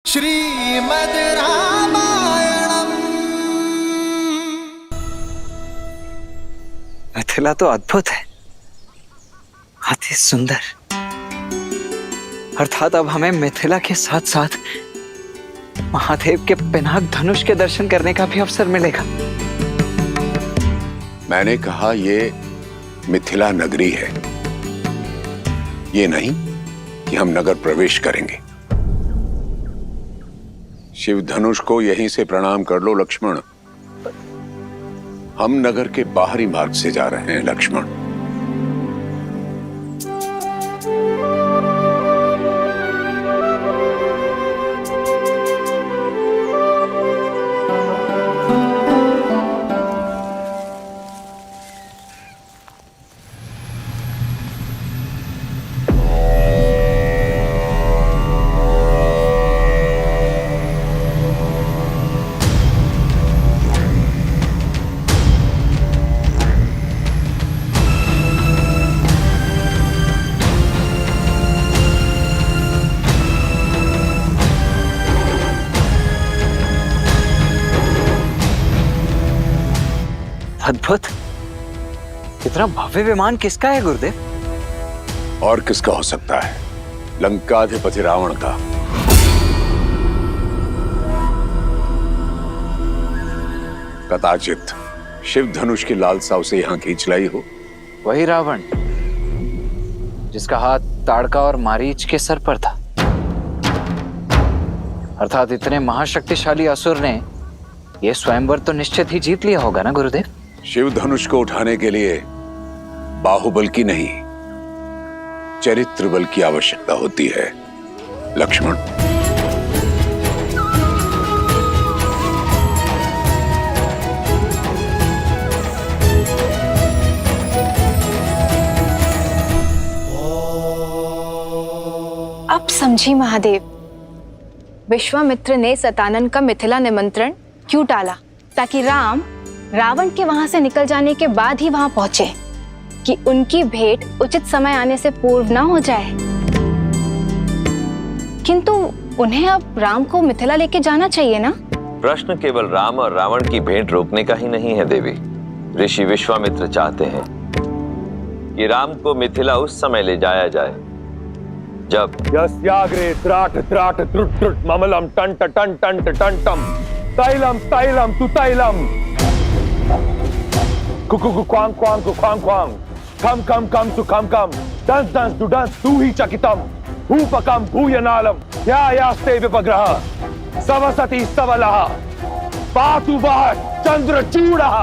श्रीमद् रामायणम्। मिथिला तो अद्भुत है, अति सुंदर। अर्थात अब हमें मिथिला के साथ साथ महादेव के पिनाक धनुष के दर्शन करने का भी अवसर मिलेगा। मैंने कहा ये मिथिला नगरी है, ये नहीं कि हम नगर प्रवेश करेंगे। शिव धनुष को यहीं से प्रणाम कर लो लक्ष्मण। हम नगर के बाहरी मार्ग से जा रहे हैं लक्ष्मण। अद्भुत। इतना भव्य विमान किसका है गुरुदेव? और किसका हो सकता है? लंकाधिपति रावण का। कदाचित शिव धनुष की लालसा उसे यहां खींच लाई हो। वही रावण जिसका हाथ ताड़का और मारीच के सर पर था। अर्थात इतने महाशक्तिशाली असुर ने यह स्वयंवर तो निश्चित ही जीत लिया होगा ना गुरुदेव? शिव धनुष को उठाने के लिए बाहुबल की नहीं, चरित्र बल की आवश्यकता होती है लक्ष्मण। अब समझी महादेव, विश्वामित्र ने सतानन का मिथिला निमंत्रण क्यों टाला? ताकि राम रावण के वहां से निकल जाने के बाद ही वहां पहुंचे, कि उनकी भेंट उचित समय आने से पूर्व ना हो जाए। किंतु उन्हें अब राम को मिथिला लेके जाना चाहिए ना? प्रश्न केवल राम और रावण की भेंट रोकने का ही नहीं है देवी। ऋषि विश्वामित्र चाहते हैं कि राम को मिथिला उस समय ले जाया जाए जब यस्याग्रे त्राट त्राट त्रुट त्रुट ममलम टंट टंट टंट टंटम तैलम तैलम तु तैलम Kuku Quang Quang Quang Quang कम कम कम तु कम कम दंस दंस दु दंस तु ही चकितम भूपकम भूयनालम या यास्ते विपग्रह सवसति सवलः पातु वः चंद्रचूडः।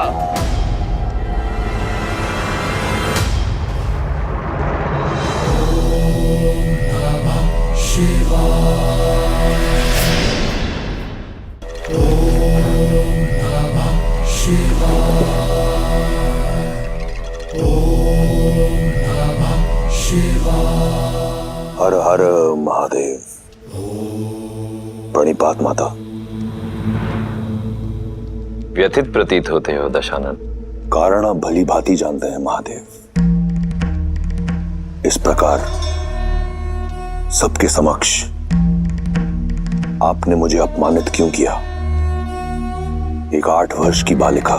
हर हर महादेव। प्रणिपात माता। व्यथित प्रतीत होते हो दशानन। कारण आप भली भांति जानते हैं महादेव। इस प्रकार सबके समक्ष आपने मुझे अपमानित क्यों किया? एक 8 वर्ष की बालिका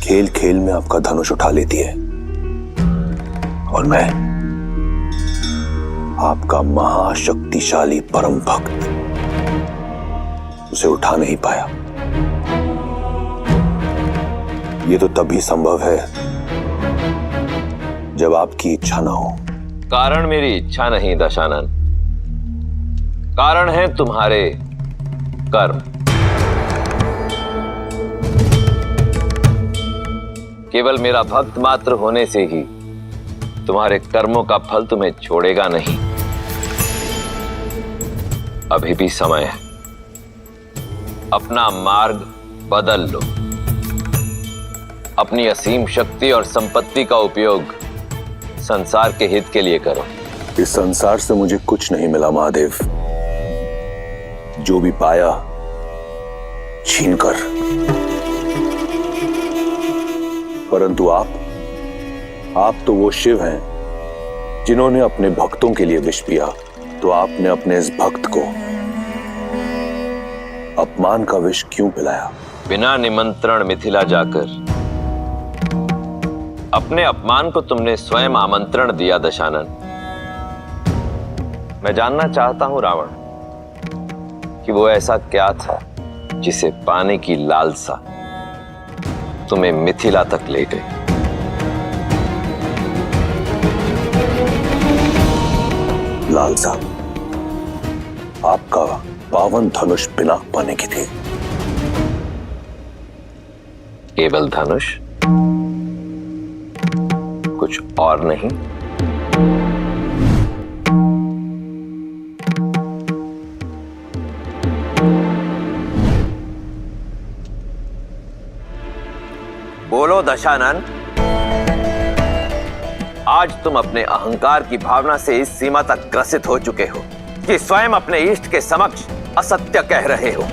खेल खेल में आपका धनुष उठा लेती है और मैं आपका महाशक्तिशाली परम भक्त उसे उठा नहीं पाया। ये तो तभी संभव है जब आपकी इच्छा ना हो। कारण मेरी इच्छा नहीं दशानन, कारण है तुम्हारे कर्म। केवल मेरा भक्त मात्र होने से ही तुम्हारे कर्मों का फल तुम्हें छोड़ेगा नहीं। अभी भी समय है, अपना मार्ग बदल लो। अपनी असीम शक्ति और संपत्ति का उपयोग संसार के हित के लिए करो। इस संसार से मुझे कुछ नहीं मिला महादेव। जो भी पाया छीनकर। परंतु आप तो वो शिव हैं जिन्होंने अपने भक्तों के लिए विष पिया। तो आपने अपने इस भक्त को अपमान का विष क्यों पिलाया? बिना निमंत्रण मिथिला जाकर अपने अपमान को तुमने स्वयं आमंत्रण दिया दशानन। मैं जानना चाहता हूं रावण कि वो ऐसा क्या था जिसे पाने की लालसा तुम्हें मिथिला तक ले गई। लालसा आपका पावन धनुष पिनाक पाने की थी। केवल धनुष, कुछ और नहीं? बोलो दशानन, आज तुम अपने अहंकार की भावना से इस सीमा तक ग्रसित हो चुके हो कि स्वयं अपने इष्ट के समक्ष असत्य कह रहे हो,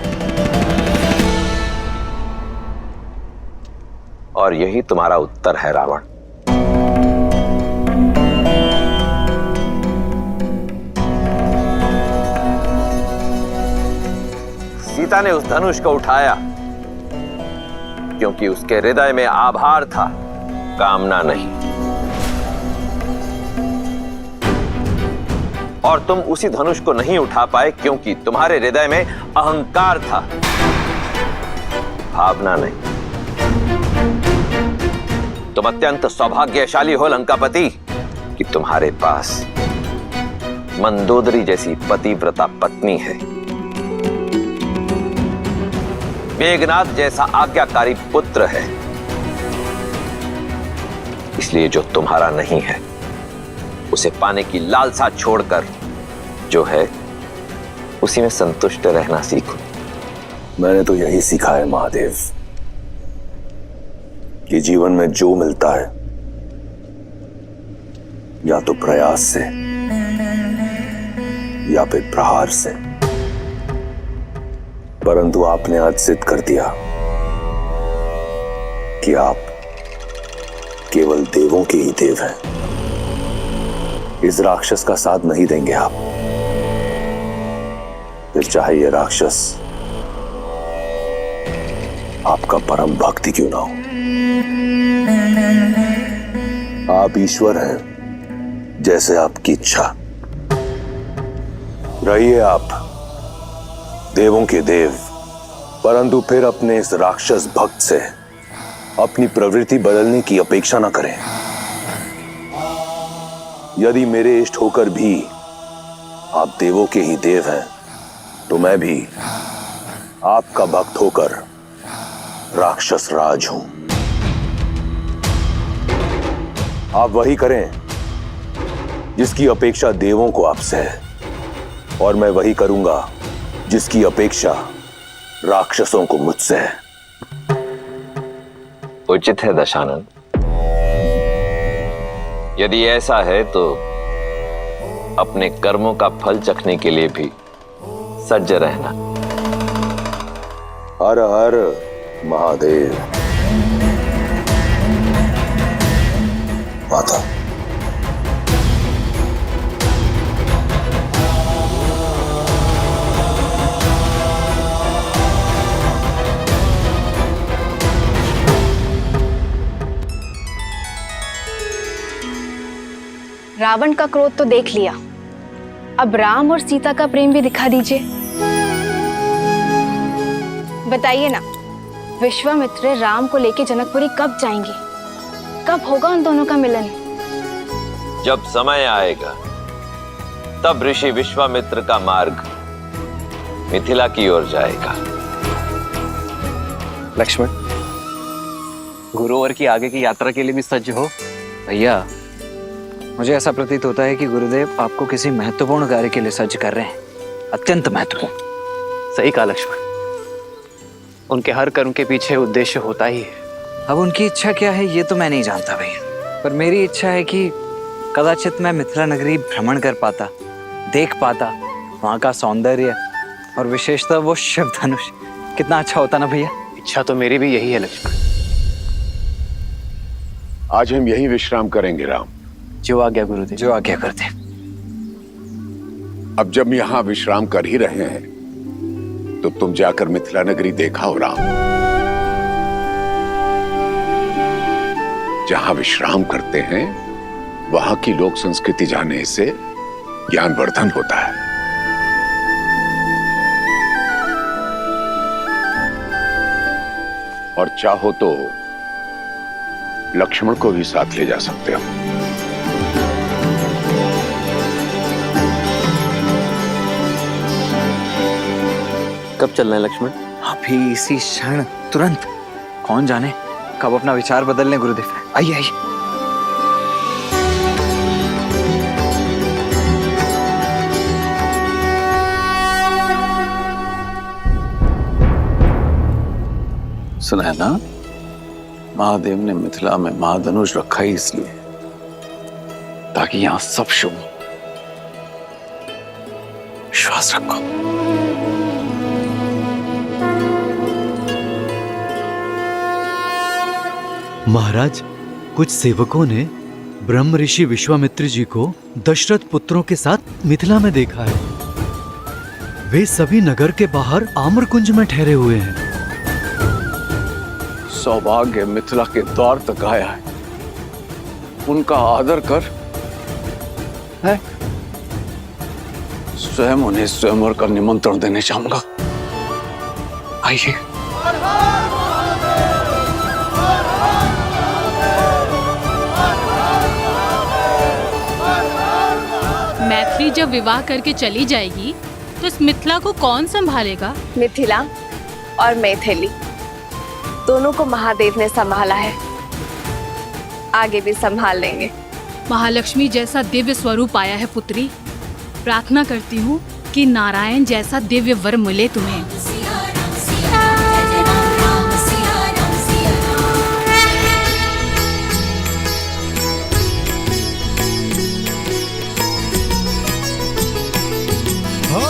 और यही तुम्हारा उत्तर है रावण। सीता ने उस धनुष को उठाया क्योंकि उसके हृदय में आभार था, कामना नहीं। और तुम उसी धनुष को नहीं उठा पाए क्योंकि तुम्हारे हृदय में अहंकार था, भावना नहीं। तुम अत्यंत सौभाग्यशाली हो लंकापति कि तुम्हारे पास मंदोदरी जैसी पतिव्रता पत्नी है, मेघनाद जैसा आज्ञाकारी पुत्र है। इसलिए जो तुम्हारा नहीं है उसे पाने की लालसा छोड़कर जो है उसी में संतुष्ट रहना सीखो। मैंने तो यही सीखा है महादेव कि जीवन में जो मिलता है या तो प्रयास से या फिर प्रहार से, परंतु आपने आज सिद्ध कर दिया कि आप केवल देवों के ही देव हैं। इस राक्षस का साथ नहीं देंगे आप, फिर चाहे ये राक्षस आपका परम भक्ति क्यों ना हो। आप ईश्वर हैं, जैसे आपकी इच्छा। रहिए आप देवों के देव, परंतु फिर अपने इस राक्षस भक्त से अपनी प्रवृत्ति बदलने की अपेक्षा ना करें। यदि मेरे इष्ट होकर भी आप देवों के ही देव हैं, तो मैं भी आपका भक्त होकर राक्षस राज हूं। आप वही करें जिसकी अपेक्षा देवों को आपसे है, और मैं वही करूंगा जिसकी अपेक्षा राक्षसों को मुझसे है। उचित है दशानन। यदि ऐसा है तो अपने कर्मों का फल चखने के लिए भी सज्ज रहना। हर हर महादेव। माता, रावण का क्रोध तो देख लिया, अब राम और सीता का प्रेम भी दिखा दीजिए। बताइए ना, विश्वामित्र राम को लेके जनकपुरी कब जाएंगे? कब होगा उन दोनों का मिलन? जब समय आएगा तब ऋषि विश्वामित्र का मार्ग मिथिला की ओर जाएगा। लक्ष्मण, गुरुवर की आगे की यात्रा के लिए भी सज्ज हो। भैया, मुझे ऐसा प्रतीत होता है कि गुरुदेव आपको किसी महत्वपूर्ण कार्य के लिए सज्ज कर रहे हैं, अत्यंत महत्वपूर्ण। सही कहा लक्ष्मण, उनके हर कर्म के पीछे उद्देश्य होता ही है। अब उनकी इच्छा क्या है ये तो मैं नहीं जानता भैया, पर मेरी इच्छा है कि कदाचित मैं मिथिला नगरी भ्रमण कर पाता, देख पाता वहाँ का सौंदर्य और विशेषतः वो शिव धनुष। कितना अच्छा होता ना भैया। इच्छा तो मेरी भी यही है लक्ष्मण। आज हम यहीं विश्राम करेंगे राम। जो आज्ञा गुरुदेव। जो आज्ञा करते। अब जब यहां विश्राम कर ही रहे हैं तो तुम जाकर मिथिला नगरी देखा हो राम, जहां विश्राम करते हैं वहां की लोक संस्कृति जानने से ज्ञानवर्धन होता है। और चाहो तो लक्ष्मण को भी साथ ले जा सकते हो। कब चलना है लक्ष्मण? अभी इसी क्षण, तुरंत। कौन जाने कब अपना विचार बदल लें गुरुदेव। आइए आइए। सुना है ना, महादेव ने मिथिला में महाधनुष रखा ही इसलिए ताकि यहां सब शुभ हो। विश्वास रखो। महाराज, कुछ सेवकों ने ब्रह्म ऋषि विश्वामित्र जी को दशरथ पुत्रों के साथ मिथिला में देखा है। वे सभी नगर के बाहर आम्रकुंज में ठहरे हुए हैं। सौभाग्य मिथिला के द्वार तक आया है, उनका आदर कर। है स्वयं उन्हें स्वयंवर का निमंत्रण देने चाहूंगा। आइए। मैथिली जब विवाह करके चली जाएगी तो इस मिथिला को कौन संभालेगा? मिथिला और मैथिली दोनों को महादेव ने संभाला है, आगे भी संभाल लेंगे। महालक्ष्मी जैसा दिव्य स्वरूप आया है पुत्री। प्रार्थना करती हूँ कि नारायण जैसा दिव्य वर मिले तुम्हें। हो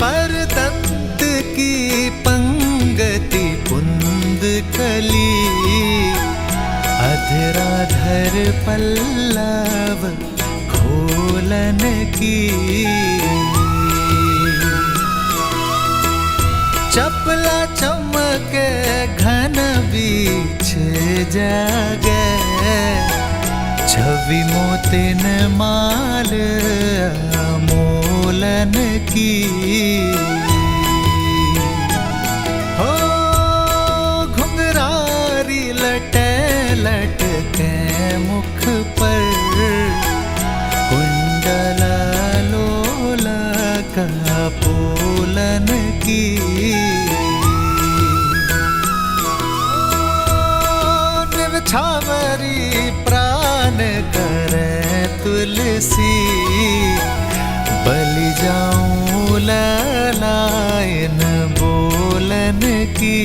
परतंत की पंगति पुंद कली, अधराधर पल्लव खोलन की, चपला चमके घन बीच जागे, छवि मोतिन माल मोलन की। हो घुंघरारी लटे लटके मुख पर, कुंडल लोला का पोलन की। निर्छावरी प्राण करे तुलसी, बलि जाऊं ललायन बोलन की।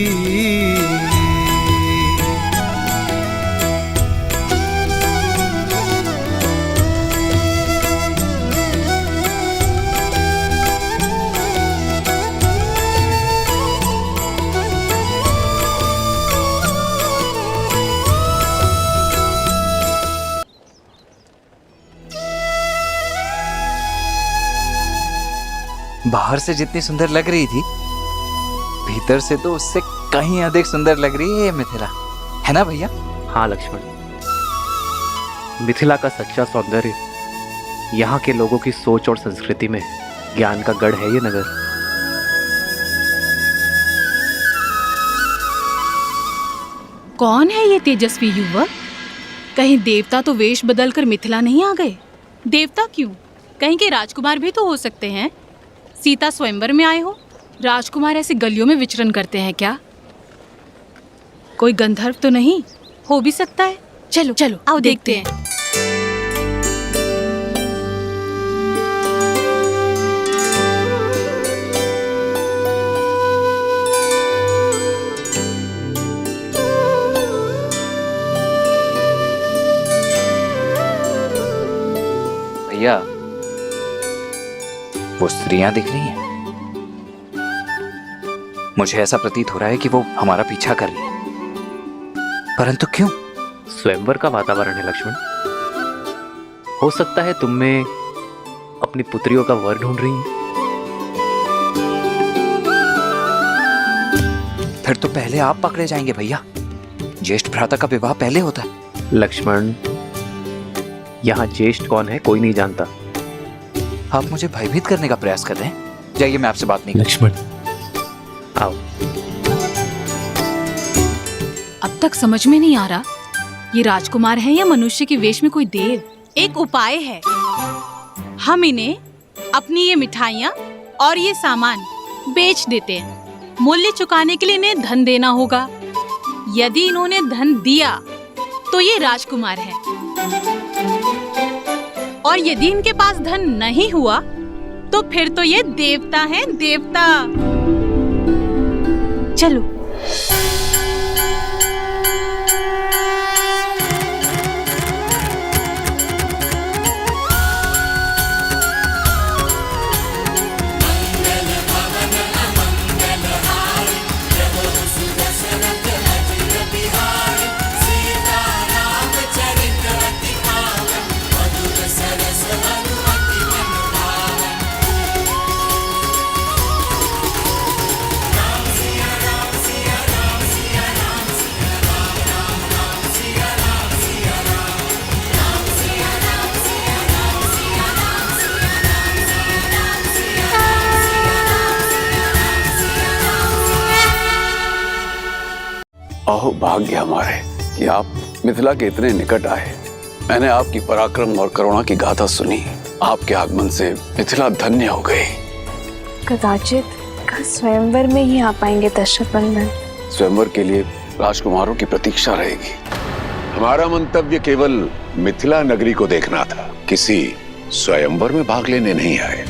बाहर से जितनी सुंदर लग रही थी, भीतर से तो उससे कहीं अधिक सुंदर लग रही है ये मिथिला, है ना भैया? हाँ लक्ष्मण, मिथिला का सच्चा सौंदर्य यहाँ के लोगों की सोच और संस्कृति में ज्ञान का गढ़ है ये नगर। कौन है ये तेजस्वी युवक? कहीं देवता तो वेश बदलकर मिथिला नहीं आ गए? देवता क्यों, कहीं के राजकुमार भी तो हो सकते हैं। सीता स्वयंवर में आए हो, राजकुमार ऐसे गलियों में विचरण करते हैं क्या? कोई गंधर्व तो नहीं? हो भी सकता है। चलो चलो आओ देखते हैं। भैया, वो स्त्रियां दिख रही हैं। मुझे ऐसा प्रतीत हो रहा है कि वो हमारा पीछा कर रही है, परंतु क्यों? स्वयंवर का वातावरण है लक्ष्मण। हो सकता है तुम में अपनी पुत्रियों का वर ढूंढ रही हैं। फिर तो पहले आप पकड़े जाएंगे भैया। ज्येष्ठ भ्राता का विवाह पहले होता है। लक्ष्मण, यहाँ ज्येष्ठ कौन है कोई नहीं जानता। आप मुझे भयभीत करने का प्रयास कर रहे हैं। जाइए, मैं आपसे बात नहीं लक्ष्मण, आओ। अब तक समझ में नहीं आ रहा ये राजकुमार है या मनुष्य के वेश में कोई देव। एक उपाय है, हम इन्हें अपनी ये मिठाइयाँ और ये सामान बेच देते हैं। मूल्य चुकाने के लिए इन्हें धन देना होगा। यदि इन्होंने धन दिया तो ये राजकुमार है, और यदि इनके पास धन नहीं हुआ तो फिर तो ये देवता है, देवता। चलो। अहो भाग्य हमारे कि आप मिथिला के इतने निकट आए। मैंने आपकी पराक्रम और करुणा की गाथा सुनी। आपके आगमन से मिथिला धन्य हो गई। कदाचित कल स्वयंवर में ही आ पाएंगे दशरथ नंदन। स्वयंवर के लिए राजकुमारों की प्रतीक्षा रहेगी। हमारा मंतव्य केवल मिथिला नगरी को देखना था, किसी स्वयंवर में भाग लेने नहीं आए।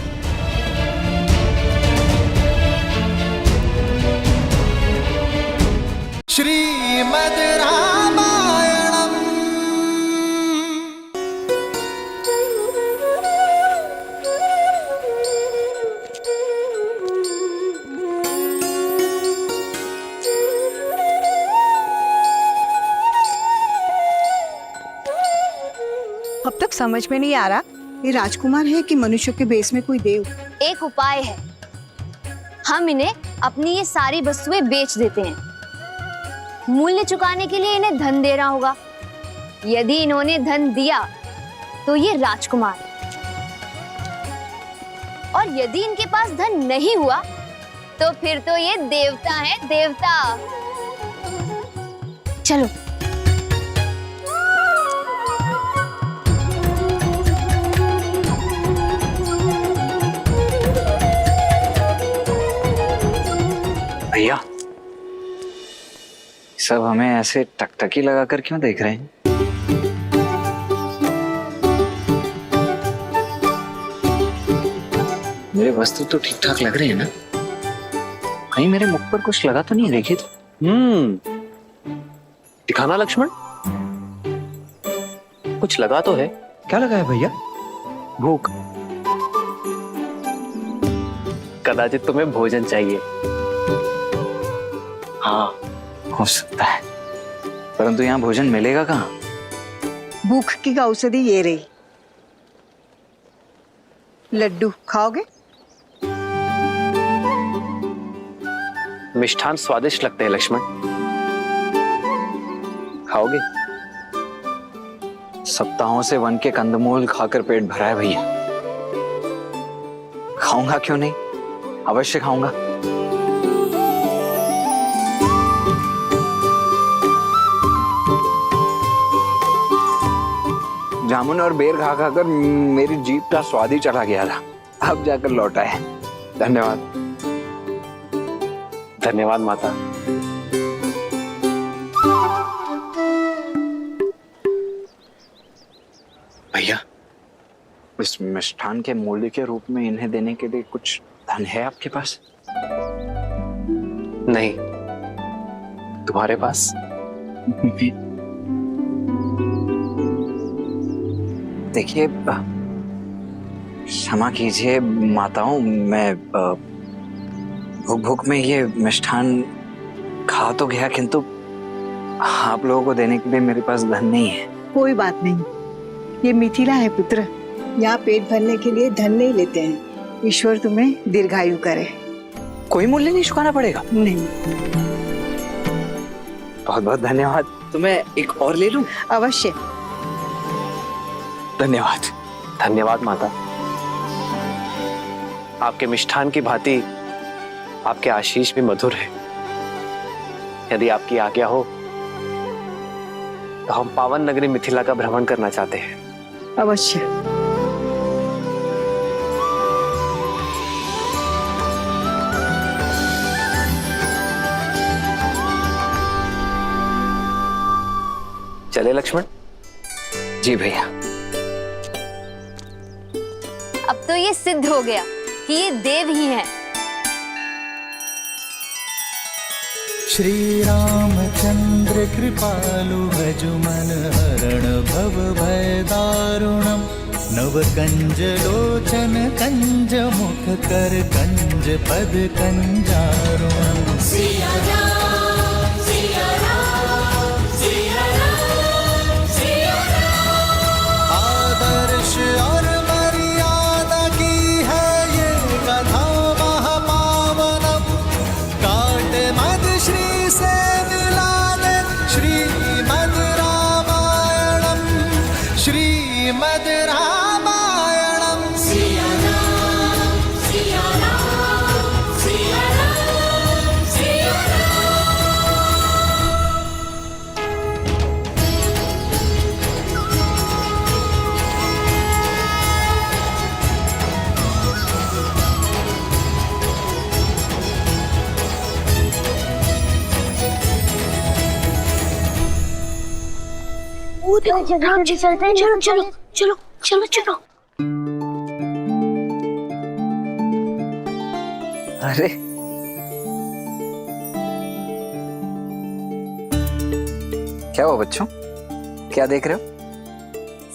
श्रीमद् रामायणम्। अब तक समझ में नहीं आ रहा ये राजकुमार है कि मनुष्य के बेस में कोई देव। एक उपाय है, हम इन्हें अपनी ये सारी वस्तुएं बेच देते हैं। मूल्य चुकाने के लिए इन्हें धन देना होगा। यदि इन्होंने धन दिया तो ये राजकुमार, और यदि इनके पास धन नहीं हुआ तो फिर तो ये देवता है, देवता। चलो। भैया, सब हमें ऐसे टकटकी लगाकर क्यों देख रहे हैं? मेरे वस्त्र तो ठीक ठाक लग रहे हैं ना? कहीं मेरे मुख पर कुछ लगा तो नहीं? देखिए तो। दिखाना लक्ष्मण, कुछ लगा तो है। क्या लगा है भैया? भूख। कदाचित तुम्हें भोजन चाहिए। हाँ, हो सकता है, परंतु यहाँ भोजन मिलेगा कहाँ? भूख की औषधि ये रही। लड्डू खाओगे? मिष्ठान स्वादिष्ट लगते हैं लक्ष्मण, खाओगे? सप्ताहों से वन के कंदमूल खाकर पेट भरा है भैया। खाऊंगा क्यों नहीं, अवश्य खाऊंगा। जामुन और बेर खा खाकर मेरी जीभ का स्वाद ही चला गया था, अब जाकर लौटा है। धन्यवाद। धन्यवाद माता। भैया, इस मिष्ठान के मूल्य के रूप में इन्हें देने के लिए कुछ धन है आपके पास? नहीं। तुम्हारे पास? देखिए, क्षमा कीजिए माताओं, मैं भूख भूख में ये मिष्ठान खा तो गया, किंतु आप लोगों को देने के लिए मेरे पास धन नहीं है। कोई बात नहीं, ये मिथिला है पुत्र, यहाँ पेट भरने के लिए धन नहीं लेते हैं। ईश्वर तुम्हें दीर्घायु करे। कोई मूल्य नहीं चुकाना पड़ेगा? नहीं। बहुत बहुत धन्यवाद। तो मैं एक और ले लूं? अवश्य। धन्यवाद। धन्यवाद माता। आपके मिष्ठान की भांति आपके आशीष भी मधुर है। यदि आपकी आज्ञा हो तो हम पावन नगरी मिथिला का भ्रमण करना चाहते हैं। अवश्य। चले लक्ष्मण? जी भैया। अब तो ये सिद्ध हो गया कि ये देव ही हैं। श्री रामचंद्र कृपालु भजु मन हरण भव भय दारुणम नव कंज लोचन कंज मुख कर कंज पद कंजारुणम। आदर्श और मर्यादा की है ये कथा महापावनम काट मद श्री से मिला दे श्रीमद् रामायणम श्रीमद् रामायणम। राम जी चलते हैं। चलो चलो चलो चलो चलो। अरे क्या हुआ बच्चों, क्या देख रहे हो?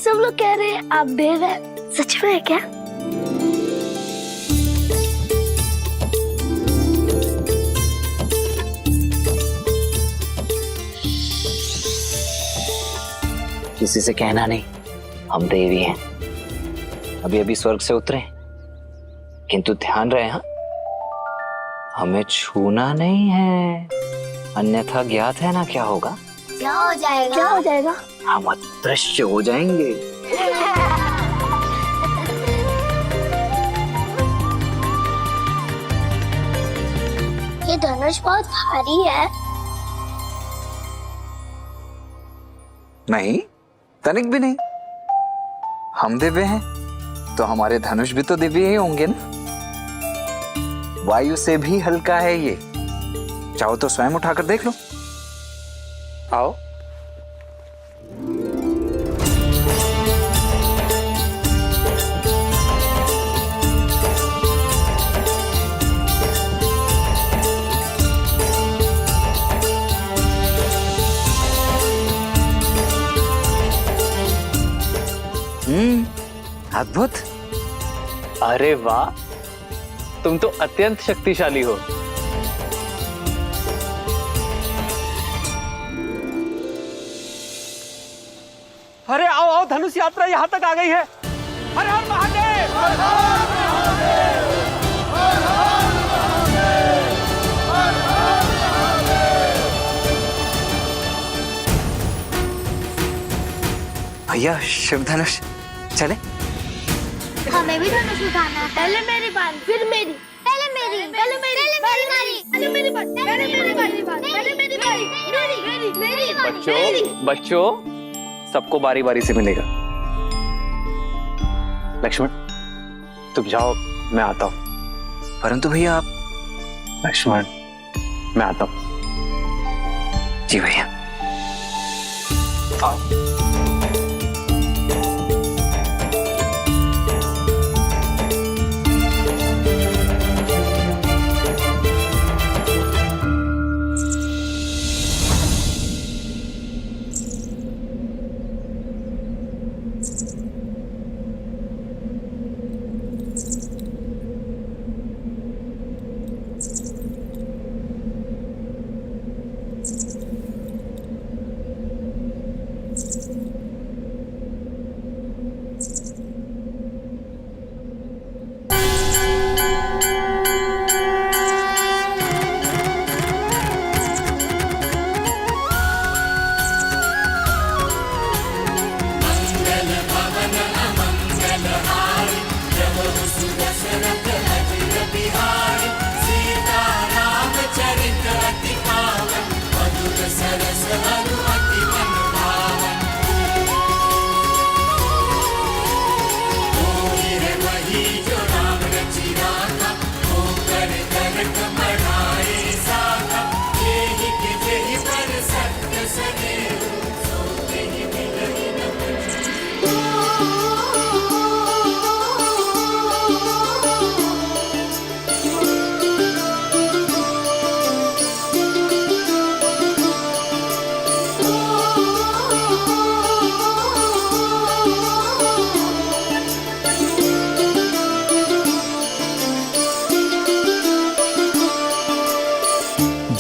सब लोग कह रहे हैं आप देव हैं, सच में है क्या? किसी से कहना नहीं, हम देवी हैं। अभी अभी स्वर्ग से उतरे, किंतु ध्यान रहे हाँ, हमें छूना नहीं है, अन्यथा ज्ञात है ना क्या होगा? क्या हो जाएगा? क्या हो जाएगा? हम अदृश्य हो जाएंगे। ये धनुष बहुत भारी है। नहीं, तनिक भी नहीं। हम दिव्य हैं तो हमारे धनुष भी तो दिव्य ही होंगे ना। वायु से भी हल्का है ये, चाहो तो स्वयं उठाकर देख लो। आओ। अद्भुत। अरे वाह, तुम तो अत्यंत शक्तिशाली हो। अरे आओ आओ, धनुष यात्रा यहाँ तक आ गई है। हर हर महादेव, हर हर महादेव, हर हर महादेव, हर हर महादेव। भैया शिव धनुष चले। हमें भी धनुष उठाना है। पहले मेरी बारी, फिर मेरी, पहले मेरी, पहले मेरी, पहले मेरी, पहले मेरी बारी, पहले मेरी बारी, पहले मेरी बारी, मेरी, मेरी बारी। बच्चों, सबको बारी बारी से मिलेगा। लक्ष्मण, तुम जाओ, मैं आता हूं। परंतु भैया आप। लक्ष्मण, मैं आता हूं। जी भैया। आओ।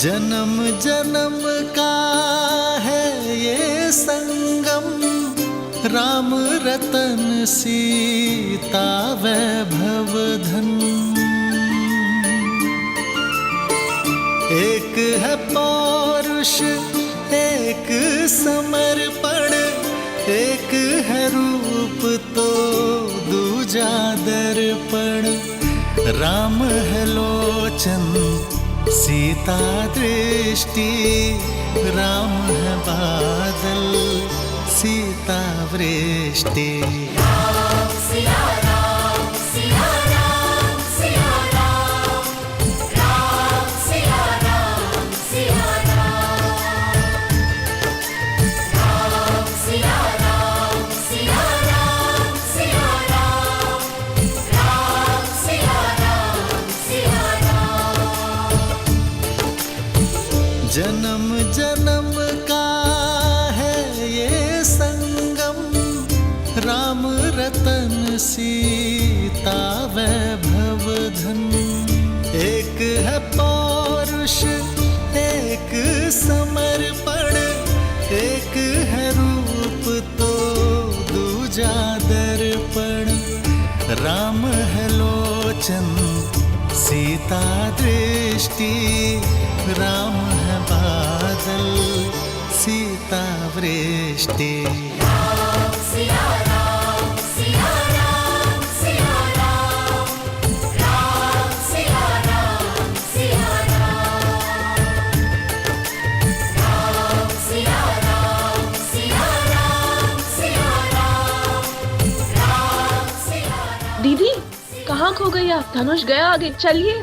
जन्म जन्म का है ये संगम, राम रतन सीता वैभव धन। एक है पौरुष एक समर्पण, एक है रूप तो दूजा दर्पण। राम है लोचन सीता दृष्टि, राम है बादल सीता वृष्टि। जन्म जन्म का है ये संगम, राम रतन सीता वैभव धन। एक है पौरुष एक समर्पण, एक है रूप तो दूजा दर्पण। राम है लोचन सीता दृष्टि, राम है बादल सीता वृष्टि। दीदी कहाँ खो गई आप? धनुष गया आगे, चलिए।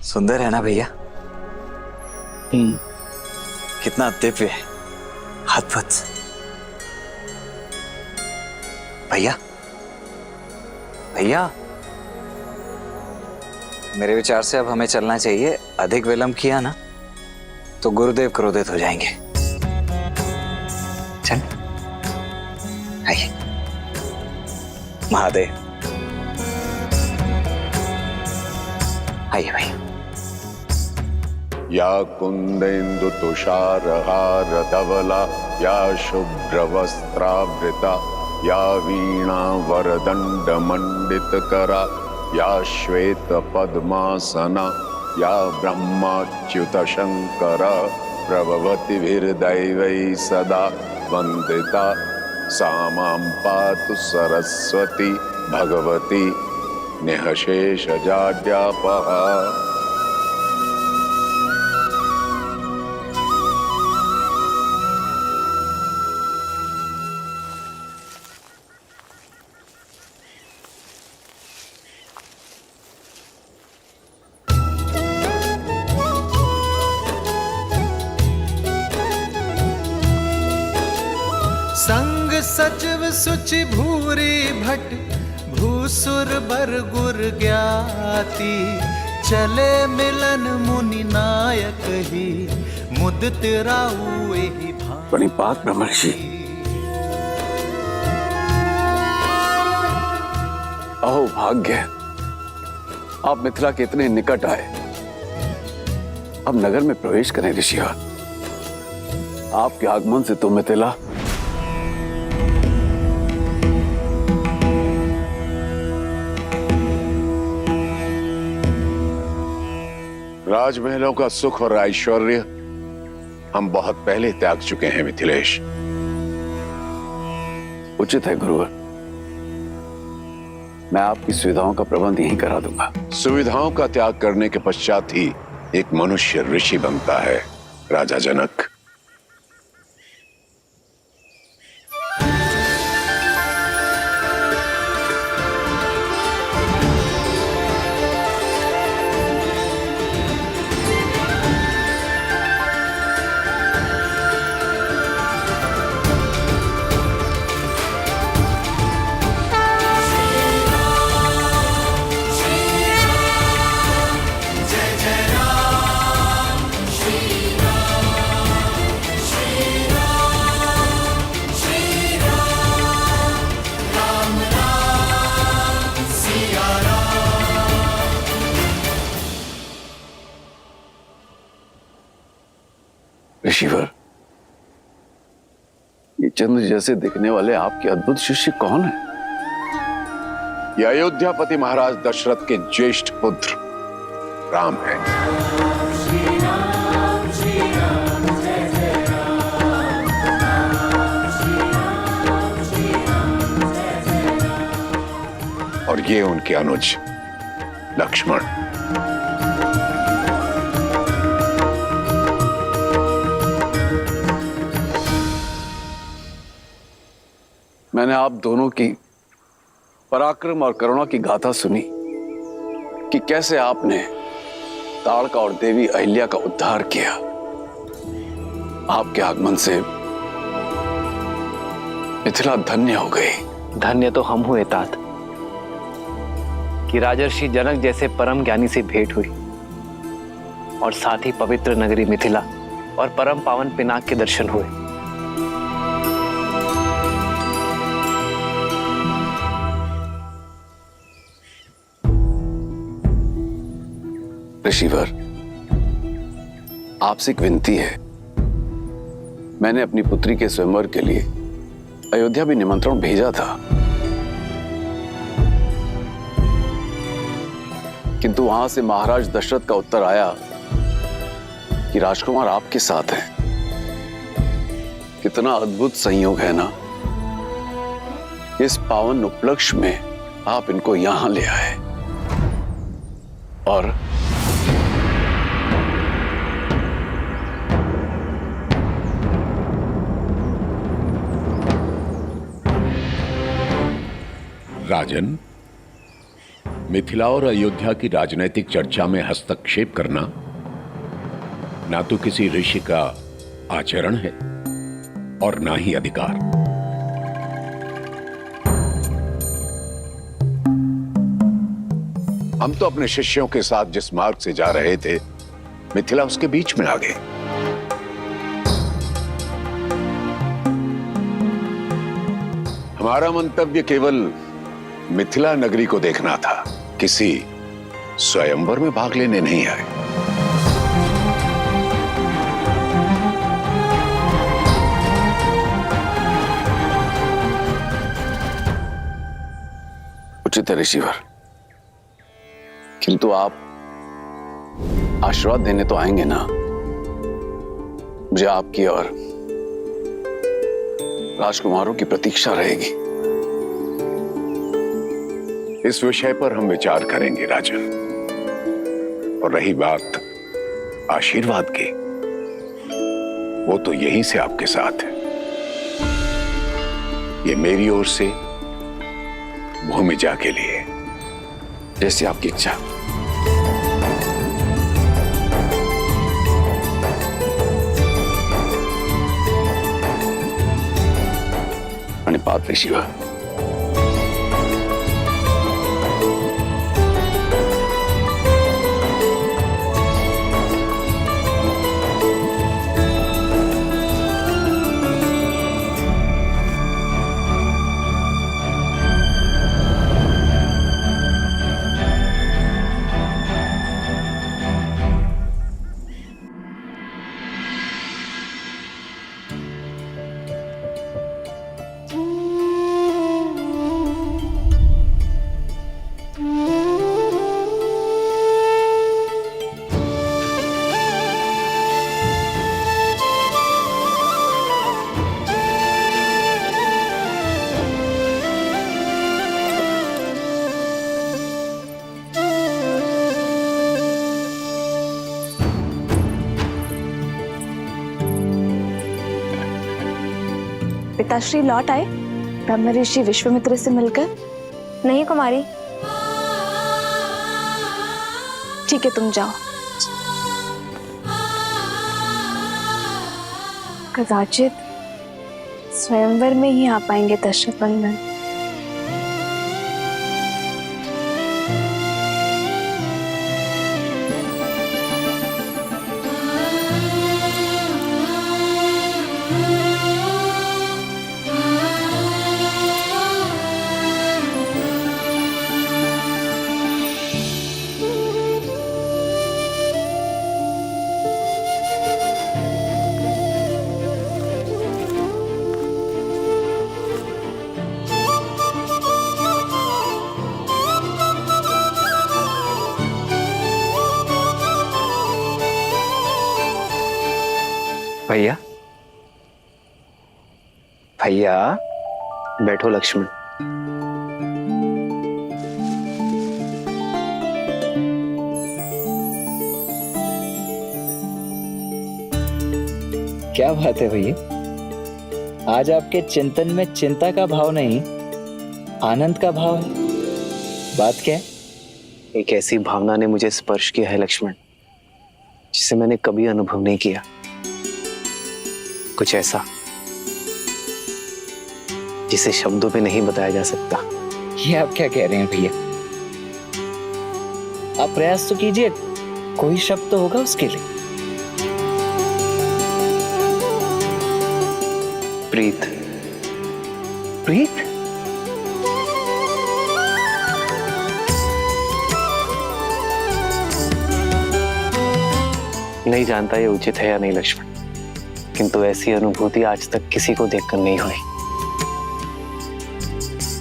सुंदर है ना भैया? कितना दिव्य है, अद्भुत। भैया भैया, मेरे विचार से अब हमें चलना चाहिए। अधिक विलंब किया ना तो गुरुदेव क्रोधित हो जाएंगे। चल आइए। महादेव आइए भैया। या कुंदेन्दु तुषारहार धवला, या शुभ्रवस्त्रावृता, या वीणा वरदंड मंडितकरा, या श्वेत पद्मासना, या ब्रह्माच्युत शंकर प्रभवतिभिर्दैवै सदा वंदिता। सा मां पातु सरस्वती भगवती निःशेषजाड्यापहा। संग सचिव सुचि भूरी भट, भूसुर बर गुर ज्ञाति। चले मिलन मुनि नायक ही, मुदित राउ एहि भांति। प्रणिपात ब्रह्मर्षि। अहो भाग्य, आप मिथिला के इतने निकट आए। अब नगर में प्रवेश करें ऋषिया। आपके आगमन से तो मिथिला राजमहलों का सुख और ऐश्वर्य हम बहुत पहले त्याग चुके हैं मिथिलेश। उचित है गुरुवर, मैं आपकी सुविधाओं का प्रबंध यहीं करा दूंगा। सुविधाओं का त्याग करने के पश्चात ही एक मनुष्य ऋषि बनता है राजा जनक। ऋषिवर, ये चंद्र जैसे दिखने वाले आपके अद्भुत शिष्य कौन है? ये अयोध्यापति महाराज दशरथ के ज्येष्ठ पुत्र राम है। और ये उनके अनुज लक्ष्मण। मैंने आप दोनों की पराक्रम और करुणा की गाथा सुनी कि कैसे आपने ताड़का और देवी अहिल्या का उद्धार किया। आपके आगमन से मिथिला धन्य हो गई। धन्य तो हम हुए तात कि राजर्षि जनक जैसे परम ज्ञानी से भेंट हुई और साथ ही पवित्र नगरी मिथिला और परम पावन पिनाक के दर्शन हुए। ऋषिवर, आपसे एक विनती है। मैंने अपनी पुत्री के स्वयंवर के लिए अयोध्या भी निमंत्रण भेजा था, किंतु वहां से महाराज दशरथ का उत्तर आया कि राजकुमार आपके साथ हैं। कितना अद्भुत संयोग है ना, इस पावन उपलक्ष्य में आप इनको यहां ले आए। और राजन, मिथिला और अयोध्या की राजनीतिक चर्चा में हस्तक्षेप करना ना तो किसी ऋषि का आचरण है और ना ही अधिकार। हम तो अपने शिष्यों के साथ जिस मार्ग से जा रहे थे, मिथिला उसके बीच में आ गए। हमारा मंतव्य केवल मिथिला नगरी को देखना था, किसी स्वयंवर में भाग लेने नहीं आए। उचित है ऋषिवर, किंतु आप आशीर्वाद देने तो आएंगे ना। मुझे आपकी और राजकुमारों की प्रतीक्षा रहेगी। इस विषय पर हम विचार करेंगे राजन। और रही बात आशीर्वाद की, वो तो यहीं से आपके साथ है। ये मेरी ओर से भूमिजा के लिए। जैसी आपकी इच्छा। प्रणिपात ऋषिवर। पिताश्री लौट आए ब्रह्म ऋषि विश्वामित्र से मिलकर? नहीं कुमारी। ठीक है, तुम जाओ। कदाचित स्वयंवर में ही आ पाएंगे दशरथ नंदन। भैया, भैया बैठो लक्ष्मण। क्या बात है भैया, आज आपके चिंतन में चिंता का भाव नहीं, आनंद का भाव है। बात क्या है? एक ऐसी भावना ने मुझे स्पर्श किया है लक्ष्मण, जिसे मैंने कभी अनुभव नहीं किया। कुछ ऐसा जिसे शब्दों पे नहीं बताया जा सकता। ये आप क्या कह रहे हैं भैया? आप प्रयास तो कीजिए, कोई शब्द तो होगा उसके लिए। प्रीत। प्रीत? नहीं जानता ये उचित है या नहीं लक्ष्मण, किंतु ऐसी अनुभूति आज तक किसी को देखकर नहीं हुई,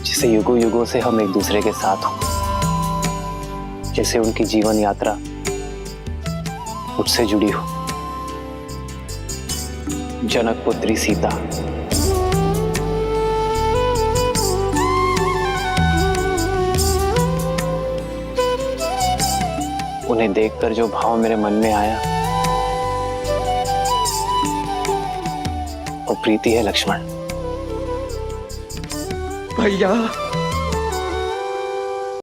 जिसे युगों युगों से हम एक दूसरे के साथ हों, जैसे उनकी जीवन यात्रा मुझसे जुड़ी हो। जनक पुत्री सीता, उन्हें देखकर जो भाव मेरे मन में आया वो प्रीति है लक्ष्मण। भैया